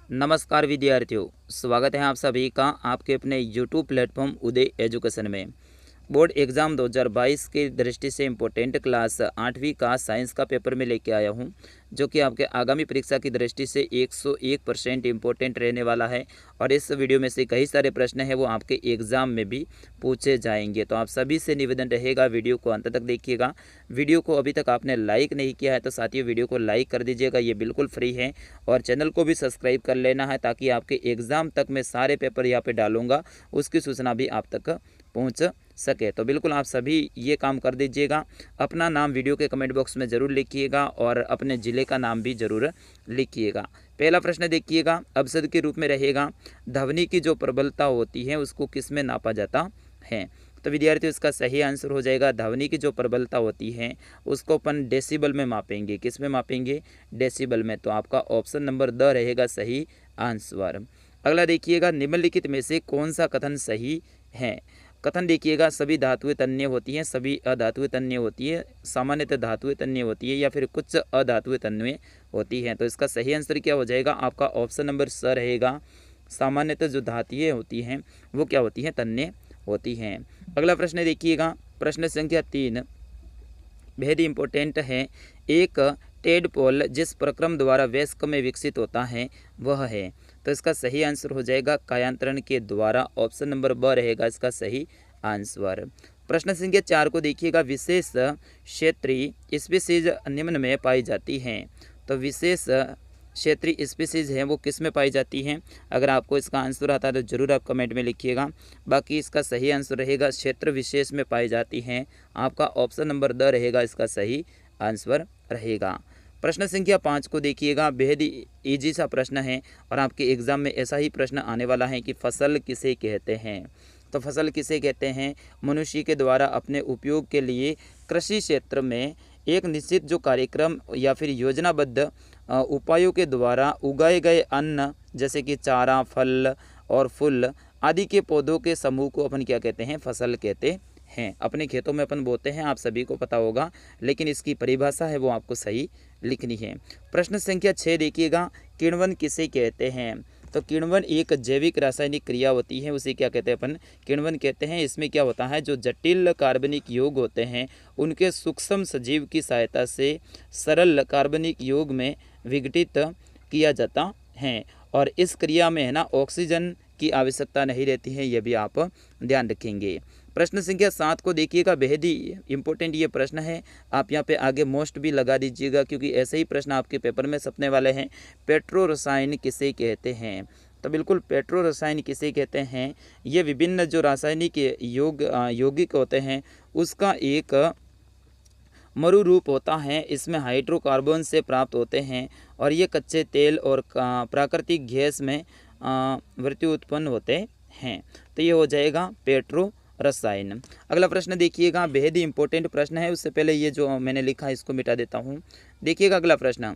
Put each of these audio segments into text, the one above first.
नमस्कार विद्यार्थियों, स्वागत है आप सभी का आपके अपने YouTube प्लेटफॉर्म उदय एजुकेशन में। बोर्ड एग्ज़ाम 2022 की दृष्टि से इम्पोर्टेंट क्लास 8वीं का साइंस का पेपर में लेके आया हूं, जो कि आपके आगामी परीक्षा की दृष्टि से 101% इम्पोर्टेंट रहने वाला है। और इस वीडियो में से कई सारे प्रश्न हैं वो आपके एग्ज़ाम में भी पूछे जाएंगे। तो आप सभी से निवेदन रहेगा, वीडियो को अंत तक देखिएगा। वीडियो को अभी तक आपने लाइक नहीं किया है तो साथियों वीडियो को लाइक कर दीजिएगा, ये बिल्कुल फ्री है। और चैनल को भी सब्सक्राइब कर लेना है ताकि आपके एग्ज़ाम तक मैं सारे पेपर यहाँ पे डालूंगा उसकी सूचना भी आप तक पहुँच सके। तो बिल्कुल आप सभी ये काम कर दीजिएगा। अपना नाम वीडियो के कमेंट बॉक्स में ज़रूर लिखिएगा और अपने ज़िले का नाम भी ज़रूर लिखिएगा। पहला प्रश्न देखिएगा, अपशब्द के रूप में रहेगा, ध्वनि की जो प्रबलता होती है उसको किस में नापा जाता है। तो विद्यार्थियों इसका सही आंसर हो जाएगा, ध्वनि की जो प्रबलता होती है उसको अपन डेसिबल में मापेंगे। किस में मापेंगे? डेसिबल में। तो आपका ऑप्शन नंबर द रहेगा सही आंसर। अगला देखिएगा, निम्नलिखित में से कौन सा कथन सही है। कथन देखिएगा, सभी धातुएं तन्य होती हैं, सभी अधातुएं तन्य होती है, सामान्यतः धातुएं तन्य होती है या फिर कुछ अधातुएं तन्य होती हैं। तो इसका सही आंसर क्या हो जाएगा? आपका ऑप्शन नंबर स रहेगा, सामान्यतः जो धातुएं होती हैं वो क्या होती हैं? तन्य होती हैं। अगला प्रश्न देखिएगा, प्रश्न संख्या 3 बेहद इंपॉर्टेंट है। एक टेडपोल जिस प्रक्रम द्वारा वयस्क में विकसित होता है वह है। तो इसका सही आंसर हो जाएगा कायांतरण के द्वारा। ऑप्शन नंबर ब रहेगा इसका सही आंसर। प्रश्न संख्या 4 को देखिएगा, विशेष क्षेत्रीय स्पीसीज निम्न में पाई जाती हैं। तो विशेष क्षेत्रीय स्पीसीज है वो किस में पाई जाती हैं? अगर आपको इसका आंसर आता है तो ज़रूर आप कमेंट में लिखिएगा। बाकी इसका सही आंसर रहेगा क्षेत्र विशेष में पाई जाती हैं। आपका ऑप्शन नंबर द रहेगा इसका सही आंसर रहेगा। प्रश्न संख्या 5 को देखिएगा, बेहद ईजी सा प्रश्न है और आपके एग्ज़ाम में ऐसा ही प्रश्न आने वाला है कि फसल किसे कहते हैं। तो फसल किसे कहते हैं? मनुष्य के द्वारा अपने उपयोग के लिए कृषि क्षेत्र में एक निश्चित जो कार्यक्रम या फिर योजनाबद्ध उपायों के द्वारा उगाए गए अन्न, जैसे कि चारा, फल और फूल आदि के पौधों के समूह को अपन क्या कहते हैं? फसल कहते हैं। अपने खेतों में अपन बोते हैं, आप सभी को पता होगा, लेकिन इसकी परिभाषा है वो आपको सही लिखनी है। प्रश्न संख्या 6 देखिएगा, किण्वन किसे कहते हैं। तो किण्वन एक जैविक रासायनिक क्रिया होती है, उसे क्या कहते हैं? अपन किण्वन कहते हैं। इसमें क्या होता है, जो जटिल कार्बनिक यौग होते हैं उनके सूक्ष्म सजीव की सहायता से सरल कार्बनिक यौग में विघटित किया जाता है। और इस क्रिया में है ना ऑक्सीजन की आवश्यकता नहीं रहती है, यह भी आप ध्यान रखेंगे। प्रश्न संख्या 7 को देखिएगा, बेहद ही इंपॉर्टेंट ये प्रश्न है। आप यहाँ पे आगे मोस्ट भी लगा दीजिएगा क्योंकि ऐसे ही प्रश्न आपके पेपर में छपने वाले हैं। पेट्रो रसायन किसे कहते हैं? तो बिल्कुल पेट्रो रसायन किसे कहते हैं? ये विभिन्न जो रासायनिक यौगिक होते हैं उसका एक मरु रूप होता है। इसमें हाइड्रोकार्बन से प्राप्त होते हैं और ये कच्चे तेल और प्राकृतिक गैस में वृत्ति उत्पन्न होते हैं। तो ये हो जाएगा पेट्रो रसायन। अगला प्रश्न देखिएगा, बेहद ही इंपॉर्टेंट प्रश्न है। उससे पहले ये जो मैंने लिखा है इसको मिटा देता हूँ। देखिएगा अगला प्रश्न,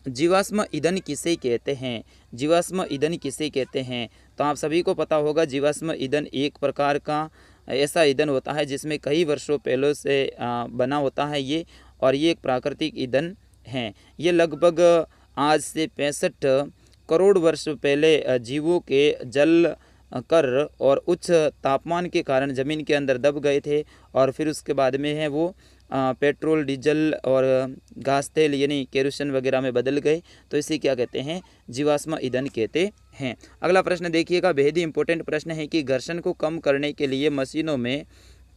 जीवाश्म ईंधन किसे कहते हैं? जीवाश्म ईंधन किसे कहते हैं? तो आप सभी को पता होगा, जीवाश्म ईंधन एक प्रकार का ऐसा ईंधन होता है जिसमें कई वर्षों पहले से बना होता है ये, और ये एक प्राकृतिक ईंधन है। ये लगभग आज से 65 करोड़ वर्ष पहले जीवों के जल कर और उच्च तापमान के कारण ज़मीन के अंदर दब गए थे और फिर उसके बाद में है वो पेट्रोल, डीजल और घास तेल यानी केरोसिन वगैरह में बदल गए। तो इसे क्या कहते हैं? जीवाश्म ईंधन कहते हैं। अगला प्रश्न देखिएगा, बेहद ही इंपॉर्टेंट प्रश्न है कि घर्षण को कम करने के लिए मशीनों में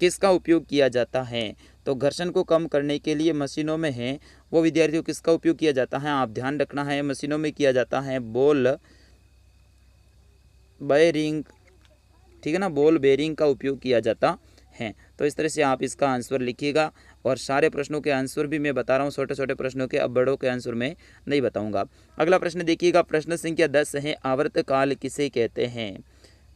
किसका उपयोग किया जाता है। तो घर्षण को कम करने के लिए मशीनों में है वो विद्यार्थियों किसका उपयोग किया जाता है? आप ध्यान रखना है, मशीनों में किया जाता है बॉल बेयरिंग, ठीक है ना, बॉल बेयरिंग का उपयोग किया जाता है। तो इस तरह से आप इसका आंसर लिखिएगा और सारे प्रश्नों के आंसर भी मैं बता रहा हूँ, छोटे छोटे प्रश्नों के, अब बड़ों के आंसर मैं नहीं बताऊंगा। अगला प्रश्न देखिएगा, प्रश्न संख्या 10 है, आवर्तकाल किसे कहते हैं?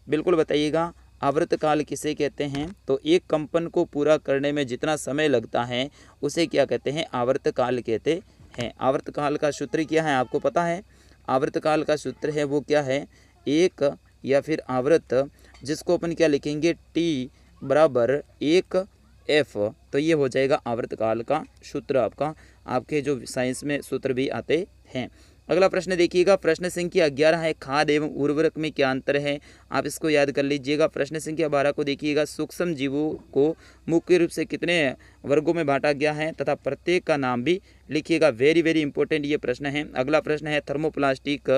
बिल्कुल बताइएगा, आवर्तकाल किसे कहते हैं? तो एक कंपन को पूरा करने में जितना समय लगता है उसे क्या कहते हैं? आवर्तकाल कहते हैं। आवर्तकाल का सूत्र क्या है आपको पता है? आवर्तकाल का सूत्र है वो क्या है? एक या फिर आवर्त, जिसको अपन क्या लिखेंगे? टी बराबर 1F। तो ये हो जाएगा आवर्तकाल का सूत्र आपका। आपके जो साइंस में सूत्र भी आते हैं। अगला प्रश्न देखिएगा, प्रश्न संख्या 11 है, खाद एवं उर्वरक में क्या अंतर है, आप इसको याद कर लीजिएगा। प्रश्न संख्या 12 को देखिएगा, सूक्ष्म जीवों को मुख्य रूप से कितने वर्गों में बांटा गया है तथा प्रत्येक का नाम भी लिखिएगा। वेरी वेरी इंपॉर्टेंट ये प्रश्न है। अगला प्रश्न है, थर्मोप्लास्टिक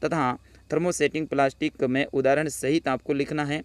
तथा थर्मोसेटिंग प्लास्टिक में उदाहरण सहित आपको लिखना है।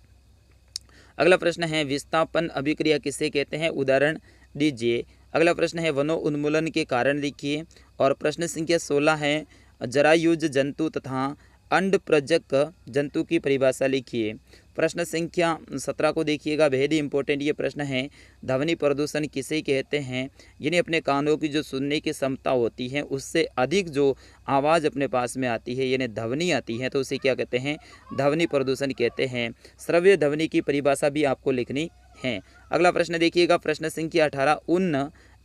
अगला प्रश्न है, विस्थापन अभिक्रिया किसे कहते हैं, उदाहरण दीजिए। अगला प्रश्न है, वनोन्मूलन के कारण लिखिए। और प्रश्न संख्या 16 है, जरायुज जंतु तथा अंडप्रजक जंतु की परिभाषा लिखिए। प्रश्न संख्या 17 को देखिएगा, बेहद ही इंपॉर्टेंट ये प्रश्न है, ध्वनि प्रदूषण किसे कहते हैं, यानी अपने कानों की जो सुनने की क्षमता होती है उससे अधिक जो आवाज़ अपने पास में आती है यानी ध्वनि आती है तो उसे क्या कहते हैं, ध्वनि प्रदूषण कहते हैं। श्रव्य ध्वनि की परिभाषा भी आपको लिखनी है। अगला प्रश्न देखिएगा, प्रश्न संख्या 18, उन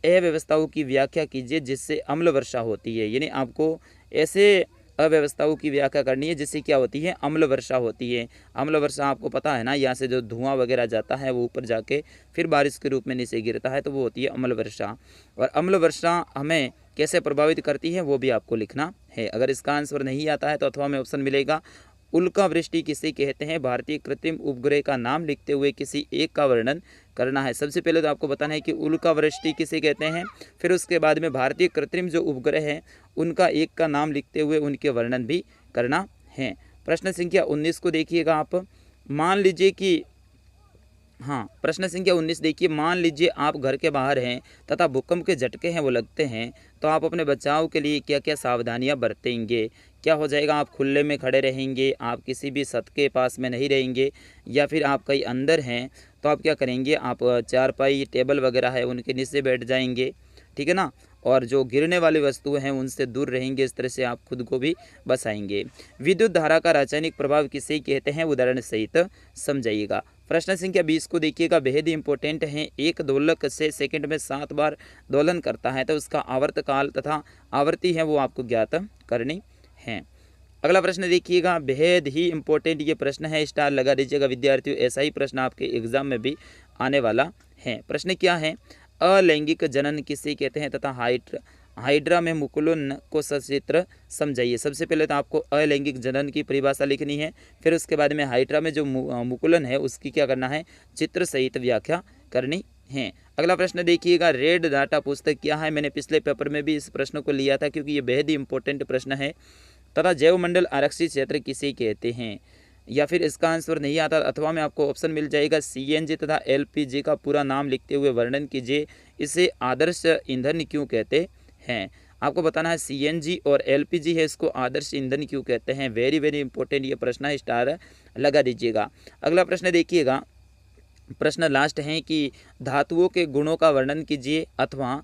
अव्यवस्थाओं की व्याख्या कीजिए जिससे अम्ल वर्षा होती है, यानी आपको ऐसे अव्यवस्थाओं की व्याख्या करनी है जिससे क्या होती है, अम्ल वर्षा होती है। अम्ल वर्षा आपको पता है ना, यहाँ से जो धुआं वगैरह जाता है वो ऊपर जाके फिर बारिश के रूप में नीचे गिरता है तो वो होती है अम्ल वर्षा। और अम्ल वर्षा हमें कैसे प्रभावित करती है वो भी आपको लिखना है। अगर इसका आंसर नहीं आता है तो अथवा में ऑप्शन मिलेगा, उल्का वृष्टि किसे कहते हैं, भारतीय कृत्रिम उपग्रह का नाम लिखते हुए किसी एक का वर्णन करना है। सबसे पहले तो आपको बताना है कि उल्का वृष्टि किसे कहते हैं, फिर उसके बाद में भारतीय कृत्रिम जो उपग्रह है उनका एक का नाम लिखते हुए उनके वर्णन भी करना है। प्रश्न संख्या 19 को देखिएगा आप, मान लीजिए कि प्रश्न संख्या 19 देखिए, मान लीजिए आप घर के बाहर हैं तथा भूकंप के झटके हैं वो लगते हैं तो आप अपने बचाव के लिए क्या क्या सावधानियां बरतेंगे। क्या हो जाएगा, आप खुले में खड़े रहेंगे, आप किसी भी छत के पास में नहीं रहेंगे, या फिर आप कहीं अंदर हैं तो आप क्या करेंगे, आप चारपाई टेबल वगैरह है उनके नीचे बैठ जाएंगे, ठीक है ना, और जो गिरने वाली वस्तुएं हैं उनसे दूर रहेंगे। इस तरह से आप खुद को भी बचाएंगे। विद्युत धारा का रासायनिक प्रभाव किसे कहते हैं, उदाहरण सहित समझाइएगा। प्रश्न संख्या 20 को देखिएगा, बेहद ही इंपॉर्टेंट है, एक दोलक से सेकंड में 7 बार दोलन करता है तो उसका आवर्तकाल तथा आवृत्ति है वो आपको ज्ञात करनी है। अगला प्रश्न देखिएगा, बेहद ही इंपॉर्टेंट ये प्रश्न है, स्टार लगा दीजिएगा विद्यार्थियों, ऐसा ही प्रश्न आपके एग्जाम में भी आने वाला है। प्रश्न क्या है, अलैंगिक जनन किसे कहते हैं तथा हाइड्रा में मुकुलन को सचित्र समझाइए। सबसे पहले तो आपको अलैंगिक जनन की परिभाषा लिखनी है, फिर उसके बाद में हाइड्रा में जो मुकुलन है उसकी क्या करना है, चित्र सहित व्याख्या करनी है। अगला प्रश्न देखिएगा, रेड डाटा पुस्तक क्या है, मैंने पिछले पेपर में भी इस प्रश्न को लिया था क्योंकि ये बेहद ही इंपॉर्टेंट प्रश्न है। तथा जैवमंडल आरक्षित क्षेत्र किसे कहते हैं, या फिर इसका आंसर नहीं आता अथवा में आपको ऑप्शन मिल जाएगा, सीएनजी तथा एलपीजी का पूरा नाम लिखते हुए वर्णन कीजिए, इसे आदर्श ईंधन क्यों कहते हैं। आपको बताना है सीएनजी और एलपीजी है इसको आदर्श ईंधन क्यों कहते हैं। वेरी वेरी इंपॉर्टेंट ये प्रश्न है, स्टार लगा दीजिएगा। अगला प्रश्न देखिएगा, प्रश्न लास्ट है कि धातुओं के गुणों का वर्णन कीजिए अथवा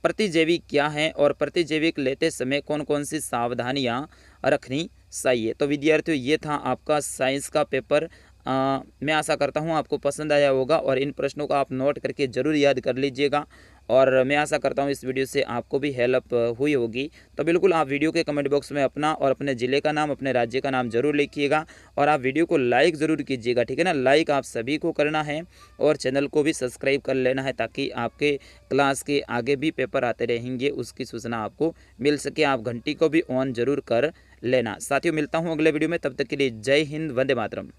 प्रतिजैविक क्या है और प्रतिजैविक लेते समय कौन कौन सी सावधानियां रखनी चाहिए। तो विद्यार्थियों ये था आपका साइंस का पेपर। मैं आशा करता हूँ आपको पसंद आया होगा और इन प्रश्नों को आप नोट करके ज़रूर याद कर लीजिएगा और मैं आशा करता हूँ इस वीडियो से आपको भी हेल्प हुई होगी। तो बिल्कुल आप वीडियो के कमेंट बॉक्स में अपना और अपने ज़िले का नाम, अपने राज्य का नाम जरूर लिखिएगा और आप वीडियो को लाइक ज़रूर कीजिएगा, ठीक है ना। लाइक आप सभी को करना है और चैनल को भी सब्सक्राइब कर लेना है ताकि आपके क्लास के आगे भी पेपर आते रहेंगे उसकी सूचना आपको मिल सके। आप घंटी को भी ऑन जरूर कर लेना। साथियों मिलता हूँ अगले वीडियो में, तब तक के लिए जय हिंद, वंदे मातरम।